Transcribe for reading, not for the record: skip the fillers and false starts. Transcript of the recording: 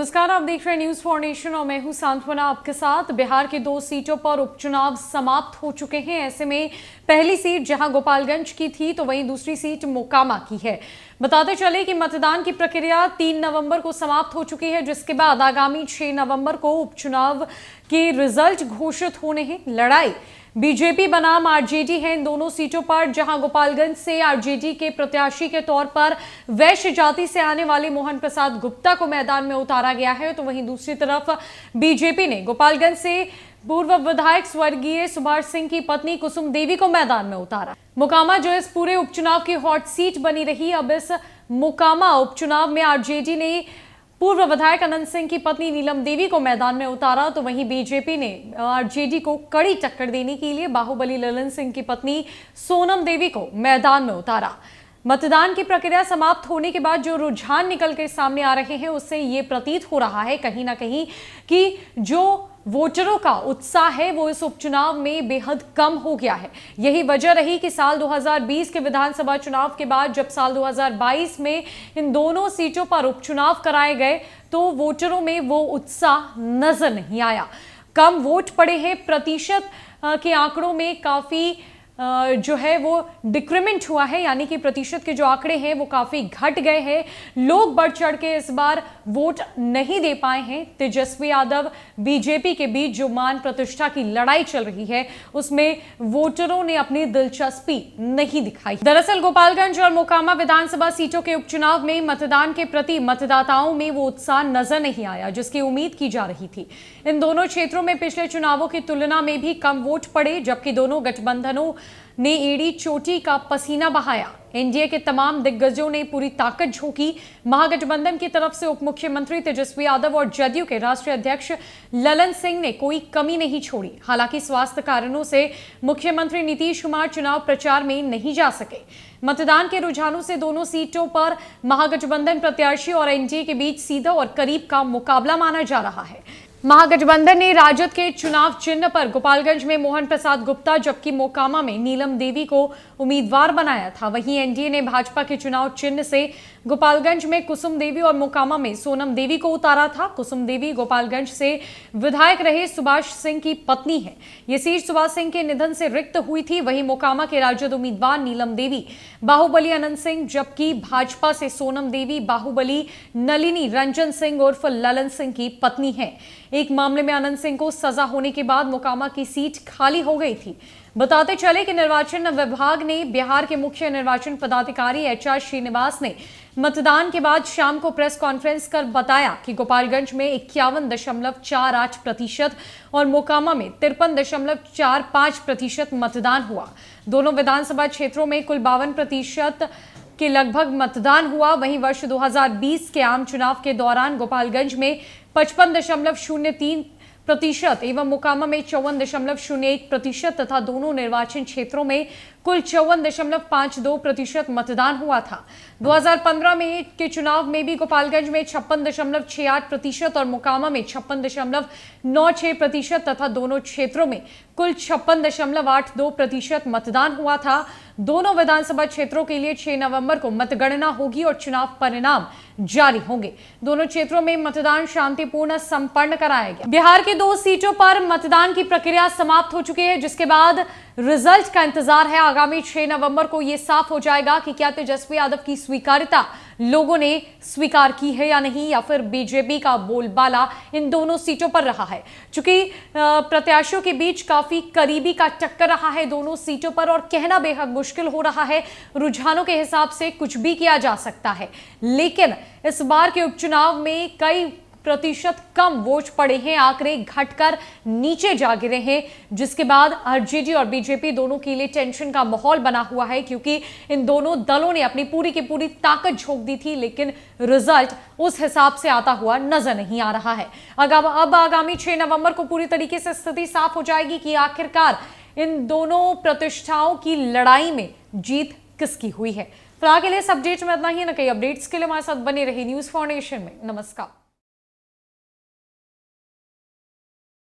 नमस्कार, आप देख रहे हैं न्यूज फॉर नेशन और मैं हूं सांत्वना आपके साथ। बिहार की 2 सीटों पर उपचुनाव समाप्त हो चुके हैं। ऐसे में पहली सीट जहां गोपालगंज की थी तो वहीं दूसरी सीट मोकामा की है। बताते चले कि मतदान की प्रक्रिया 3 नवंबर को समाप्त हो चुकी है, जिसके बाद आगामी 6 नवंबर को उपचुनाव के रिजल्ट घोषित होने हैं। लड़ाई बीजेपी बनाम आरजेडी है इन दोनों सीटों पर, जहां गोपालगंज से आरजेडी के प्रत्याशी के तौर पर वैश्य जाति से आने वाले मोहन प्रसाद गुप्ता को मैदान में उतारा गया है, तो वहीं दूसरी तरफ बीजेपी ने गोपालगंज से पूर्व विधायक स्वर्गीय सुभाष सिंह की पत्नी कुसुम देवी को मैदान में उतारा। मोकामा जो इस पूरे उपचुनाव की हॉट सीट बनी रही, अब इस मोकामा उपचुनाव में आरजेडी ने पूर्व विधायक अनंत सिंह की पत्नी नीलम देवी को मैदान में उतारा, तो वहीं बीजेपी ने आरजेडी को कड़ी टक्कर देने के लिए बाहुबली ललन सिंह की पत्नी सोनम देवी को मैदान में उतारा। मतदान की प्रक्रिया समाप्त होने के बाद जो रुझान निकल के सामने आ रहे हैं, उससे ये प्रतीत हो रहा है कहीं ना कहीं कि जो वोटरों का उत्साह है वो इस उपचुनाव में बेहद कम हो गया है। यही वजह रही कि साल 2020 के विधानसभा चुनाव के बाद जब साल 2022 में इन दोनों सीटों पर उपचुनाव कराए गए तो वोटरों में वो उत्साह नजर नहीं आया। कम वोट पड़े हैं, प्रतिशत के आंकड़ों में काफी जो है वो डिक्रीमेंट हुआ है, यानी कि प्रतिशत के जो आंकड़े हैं वो काफी घट गए हैं। लोग बढ़ चढ़ के इस बार वोट नहीं दे पाए हैं। तेजस्वी यादव बीजेपी के बीच जो मान प्रतिष्ठा की लड़ाई चल रही है उसमें वोटरों ने अपनी दिलचस्पी नहीं दिखाई। दरअसल गोपालगंज और मोकामा विधानसभा सीटों के उपचुनाव में मतदान के प्रति मतदाताओं में वो उत्साह नजर नहीं आया जिसकी उम्मीद की जा रही थी। इन दोनों क्षेत्रों में पिछले चुनावों की तुलना में भी कम वोट पड़े, जबकि दोनों गठबंधनों ने एड़ी चोटी का पसीना बहाया। एनडीए के तमाम दिग्गजों ने पूरी ताकत झोंकी। महागठबंधन की तरफ से उप मुख्यमंत्री तेजस्वी यादव और जदयू के राष्ट्रीय अध्यक्ष ललन सिंह ने कोई कमी नहीं छोड़ी। हालांकि स्वास्थ्य कारणों से मुख्यमंत्री नीतीश कुमार चुनाव प्रचार में नहीं जा सके। मतदान के रुझानों से दोनों सीटों पर महागठबंधन प्रत्याशी और एनडीए के बीच सीधा और करीब का मुकाबला माना जा रहा है। महागठबंधन ने राजद के चुनाव चिन्ह पर गोपालगंज में मोहन प्रसाद गुप्ता जबकि मोकामा में नीलम देवी को उम्मीदवार बनाया था। वहीं एनडीए ने भाजपा के चुनाव चिन्ह से गोपालगंज में कुसुम देवी और मोकामा में सोनम देवी को उतारा था। कुसुम देवी गोपालगंज से विधायक रहे सुभाष सिंह की पत्नी है। ये सीट सुभाष सिंह के निधन से रिक्त हुई थी। वहीं मोकामा के राजद उम्मीदवार नीलम देवी बाहुबली अनंत सिंह, जबकि भाजपा से सोनम देवी बाहुबली नलिनी रंजन सिंह उर्फ ललन सिंह की पत्नी है। एक मामले में अनंत सिंह को सजा होने के बाद मोकामा की सीट खाली हो गई थी। बताते चले कि निर्वाचन विभाग ने बिहार के मुख्य निर्वाचन पदाधिकारी एचआर श्रीनिवास ने मतदान के बाद शाम को प्रेस कॉन्फ्रेंस कर बताया कि गोपालगंज में 51.48% और मोकामा में 53.45% मतदान हुआ। दोनों विधानसभा क्षेत्रों में कुल 52% के लगभग मतदान हुआ। वहीं वर्ष 2020 के आम चुनाव के दौरान गोपालगंज में 55.03% एवं मोकामा में 54.01% तथा दोनों निर्वाचन क्षेत्रों में कुल 54.52% मतदान हुआ था। 2015 में के चुनाव में भी गोपालगंज में 56.68% और मोकामा में 56.96% तथा दोनों क्षेत्रों में कुल 56.82% मतदान हुआ था। दोनों विधानसभा क्षेत्रों के लिए 6 नवंबर को मतगणना होगी और चुनाव परिणाम जारी होंगे। दोनों क्षेत्रों में मतदान शांतिपूर्ण संपन्न कराया गया। बिहार की 2 सीटों पर मतदान की प्रक्रिया समाप्त हो चुकी है, जिसके बाद रिजल्ट का इंतजार है। आगामी 6 नवंबर को यह साफ हो जाएगा कि क्या तेजस्वी यादव की स्वीकार्यता लोगों ने स्वीकार की है या नहीं, या फिर बीजेपी का बोलबाला इन दोनों सीटों पर रहा है। चूंकि प्रत्याशियों के बीच काफी करीबी का टक्कर रहा है दोनों सीटों पर और कहना बेहद मुश्किल हो रहा है। रुझानों के हिसाब से कुछ भी किया जा सकता है, लेकिन इस बार के उपचुनाव में कई प्रतिशत कम वोट पड़े हैं, आंकड़े घटकर नीचे जा गिरे हैं, जिसके बाद आरजेडी और बीजेपी दोनों के लिए टेंशन का माहौल बना हुआ है, क्योंकि इन दोनों दलों ने अपनी पूरी की पूरी ताकत झोंक दी थी, लेकिन रिजल्ट उस हिसाब से आता हुआ नजर नहीं आ रहा है। अब आगामी 6 नवंबर को पूरी तरीके से स्थिति साफ हो जाएगी कि आखिरकार इन दोनों प्रतिष्ठाओं की लड़ाई में जीत किसकी हुई है। फिलहाल के लिए इस अपडेट में इतना ही। न कई अपडेट्स के लिए हमारे साथ बने रही न्यूज फॉर नेशन में। नमस्कार।